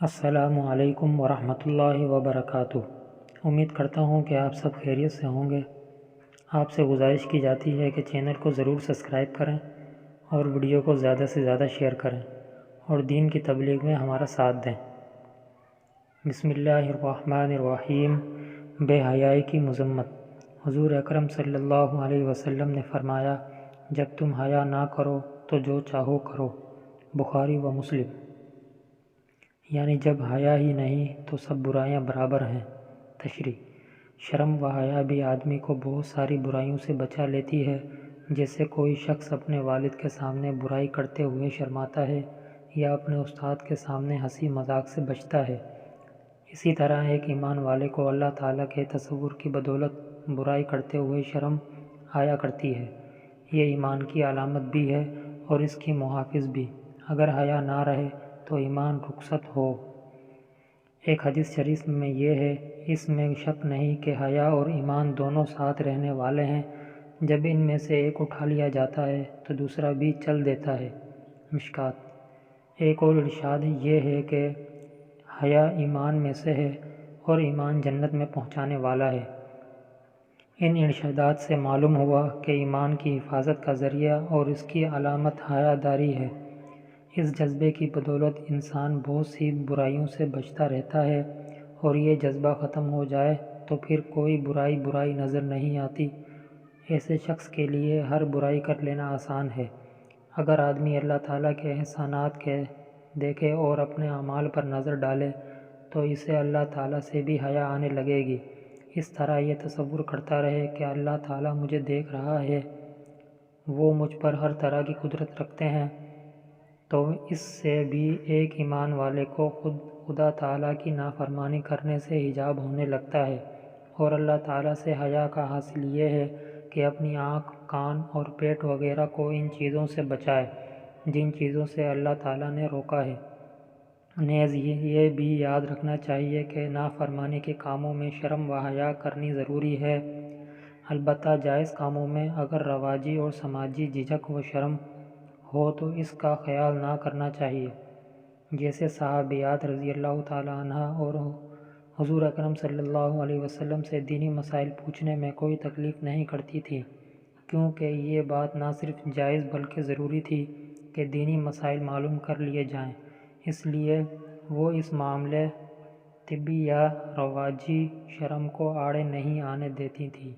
السلام علیکم ورحمۃ اللہ وبرکاتہ۔ امید کرتا ہوں کہ آپ سب خیریت سے ہوں گے۔ آپ سے گزارش کی جاتی ہے کہ چینل کو ضرور سبسکرائب کریں اور ویڈیو کو زیادہ سے زیادہ شیئر کریں اور دین کی تبلیغ میں ہمارا ساتھ دیں۔ بسم اللہ الرحمن الرحیم۔ بے حیائی کی مذمت۔ حضور اکرم صلی اللہ علیہ وسلم نے فرمایا، جب تم حیا نہ کرو تو جو چاہو کرو۔ بخاری و مسلم۔ یعنی جب حیا ہی نہیں تو سب برائیاں برابر ہیں۔ تشریح۔ شرم و حیا بھی آدمی کو بہت ساری برائیوں سے بچا لیتی ہے۔ جیسے کوئی شخص اپنے والد کے سامنے برائی کرتے ہوئے شرماتا ہے یا اپنے استاد کے سامنے ہنسی مذاق سے بچتا ہے، اسی طرح ایک ایمان والے کو اللہ تعالیٰ کے تصور کی بدولت برائی کرتے ہوئے شرم آیا کرتی ہے۔ یہ ایمان کی علامت بھی ہے اور اس کی محافظ بھی۔ اگر حیا نہ رہے تو ایمان رخصت ہو۔ ایک حدیث شریف میں یہ ہے، اس میں شک نہیں کہ حیا اور ایمان دونوں ساتھ رہنے والے ہیں، جب ان میں سے ایک اٹھا لیا جاتا ہے تو دوسرا بھی چل دیتا ہے۔ مشکوٰۃ۔ ایک اور ارشاد یہ ہے کہ حیا ایمان میں سے ہے اور ایمان جنت میں پہنچانے والا ہے۔ ان ارشادات سے معلوم ہوا کہ ایمان کی حفاظت کا ذریعہ اور اس کی علامت حیا داری ہے۔ اس جذبے کی بدولت انسان بہت سی برائیوں سے بچتا رہتا ہے، اور یہ جذبہ ختم ہو جائے تو پھر کوئی برائی نظر نہیں آتی۔ ایسے شخص کے لیے ہر برائی کر لینا آسان ہے۔ اگر آدمی اللہ تعالیٰ کے احسانات کے دیکھے اور اپنے اعمال پر نظر ڈالے تو اسے اللہ تعالیٰ سے بھی حیا آنے لگے گی۔ اس طرح یہ تصور کرتا رہے کہ اللہ تعالیٰ مجھے دیکھ رہا ہے، وہ مجھ پر ہر طرح کی قدرت رکھتے ہیں، تو اس سے بھی ایک ایمان والے کو خدا تعالیٰ کی نافرمانی کرنے سے حجاب ہونے لگتا ہے۔ اور اللہ تعالیٰ سے حیا کا حاصل یہ ہے کہ اپنی آنکھ، کان اور پیٹ وغیرہ کو ان چیزوں سے بچائے جن چیزوں سے اللہ تعالیٰ نے روکا ہے۔ نیز یہ بھی یاد رکھنا چاہیے کہ نافرمانی کے کاموں میں شرم و حیا کرنی ضروری ہے، البتہ جائز کاموں میں اگر رواجی اور سماجی جھجک و شرم ہو تو اس کا خیال نہ کرنا چاہیے۔ جیسے صحابیات رضی اللہ تعالیٰ عنہ اور حضور اکرم صلی اللہ علیہ وسلم سے دینی مسائل پوچھنے میں کوئی تکلیف نہیں کرتی تھی، کیونکہ یہ بات نہ صرف جائز بلکہ ضروری تھی کہ دینی مسائل معلوم کر لیے جائیں، اس لیے وہ اس معاملے طبی یا رواجی شرم کو آڑے نہیں آنے دیتی تھیں۔